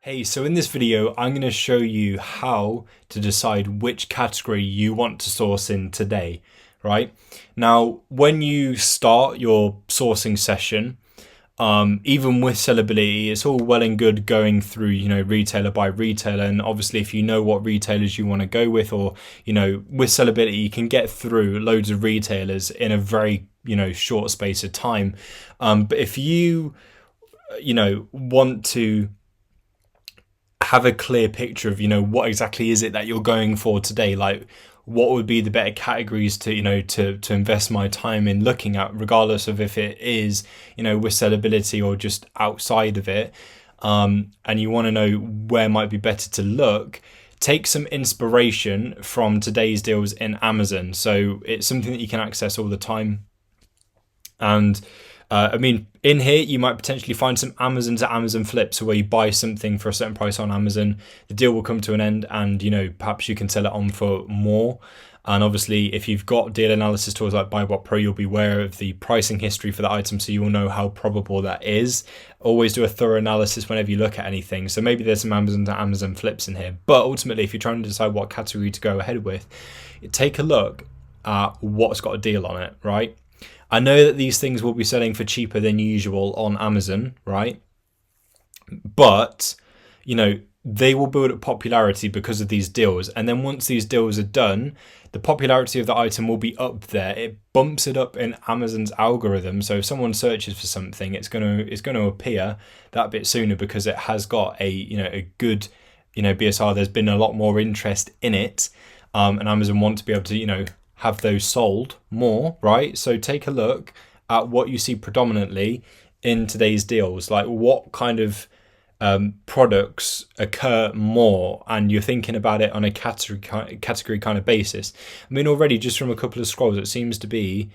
Hey, so in this video, I'm going to show you how to decide which category you want to source in today, right? Now, when you start your sourcing session, even with sellability, it's all well and good going through, retailer by retailer. And obviously, if you know what retailers you want to go with, or, with sellability, you can get through loads of retailers in a very, short space of time. But if you, want to have a clear picture of what exactly is it that you're going for today, like what would be the better categories to invest my time in looking at, regardless of if it is with sellability or just outside of it, and you want to know where might be better to look. Take some inspiration from today's deals in Amazon. So it's something that you can access all the time, and in here, you might potentially find some Amazon to Amazon flips, where you buy something for a certain price on Amazon, the deal will come to an end, and perhaps you can sell it on for more. And obviously, if you've got deal analysis tools like BuyBot Pro, you'll be aware of the pricing history for that item, so you will know how probable that is. Always do a thorough analysis whenever you look at anything. So maybe there's some Amazon to Amazon flips in here, but ultimately, if you're trying to decide what category to go ahead with, take a look at what's got a deal on it, right? I know that these things will be selling for cheaper than usual on Amazon, right? But, they will build up popularity because of these deals. And then once these deals are done, the popularity of the item will be up there. It bumps it up in Amazon's algorithm. So if someone searches for something, it's going to appear that bit sooner because it has got a good, BSR. There's been a lot more interest in it. And Amazon want to be able to, have those sold more, right? So take a look at what you see predominantly in today's deals, like what kind of products occur more, and you're thinking about it on a category kind of basis. Already just from a couple of scrolls, it seems to be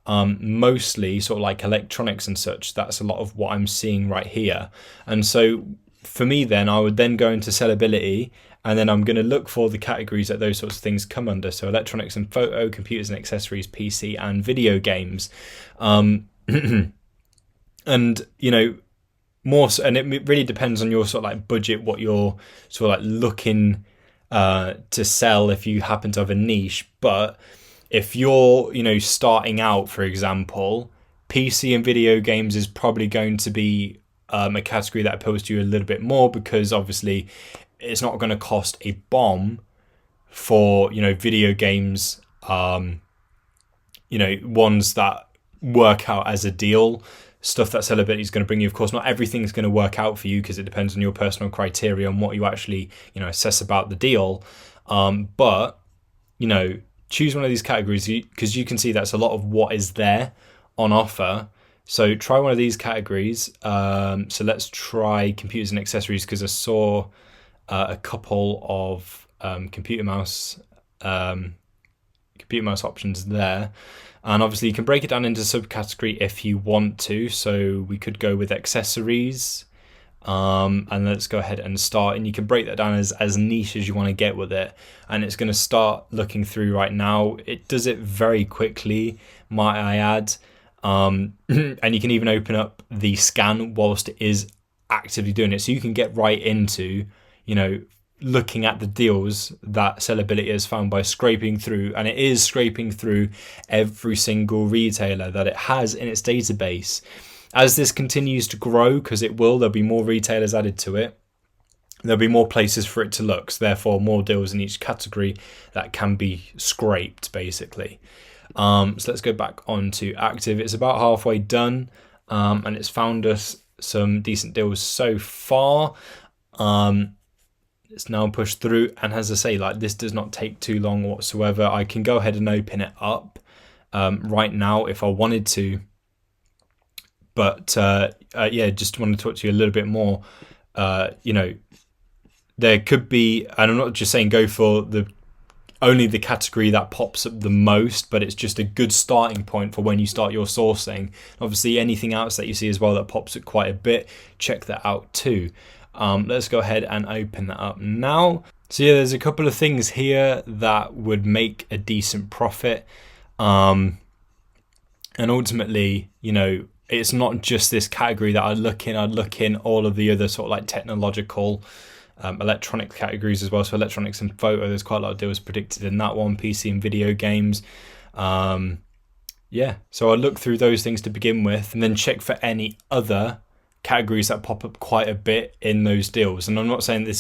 mostly sort of like electronics and such. That's a lot of what I'm seeing right here. And so for me, then I would then go into sellability, and then I'm going to look for the categories that those sorts of things come under. So electronics and photo, computers and accessories, PC and video games. And, more so, and it really depends on your sort of like budget, what you're sort of like looking to sell if you happen to have a niche. But if you're, starting out, for example, PC and video games is probably going to be a category that appeals to you a little bit more, because obviously it's not going to cost a bomb for video games, ones that work out as a deal, stuff that sellability is going to bring you. Of course, not everything is going to work out for you, because it depends on your personal criteria and what you actually assess about the deal. But choose one of these categories, because you can see that's a lot of what is there on offer. So try one of these categories. So let's try computers and accessories, because I saw a couple of computer mouse options there. And obviously you can break it down into subcategory if you want to. So we could go with accessories, and let's go ahead and start. And you can break that down as niche as you want to get with it. And it's going to start looking through right now. It does it very quickly, might I add. And you can even open up the scan whilst it is actively doing it. So you can get right into, looking at the deals that sellability has found by scraping through, and it is scraping through every single retailer that it has in its database. As this continues to grow, because there'll be more retailers added to it, there'll be more places for it to look, so therefore more deals in each category that can be scraped, basically. So let's go back onto active. It's about halfway done, and it's found us some decent deals so far. It's now pushed through, and as I say, this does not take too long whatsoever. I can go ahead and open it up right now if I wanted to, but just want to talk to you a little bit more. There could be, and I'm not just saying go for only the category that pops up the most, but it's just a good starting point for when you start your sourcing. Obviously, anything else that you see as well that pops up quite a bit, check that out too. Let's go ahead and open that up now. So yeah, there's a couple of things here that would make a decent profit. And ultimately, it's not just this category that I'd look in all of the other sort of like technological, electronic categories as well. So electronics and photo, there's quite a lot of deals predicted in that one. PC and video games. Yeah, so I look through those things to begin with, and then check for any other categories that pop up quite a bit in those deals. And I'm not saying this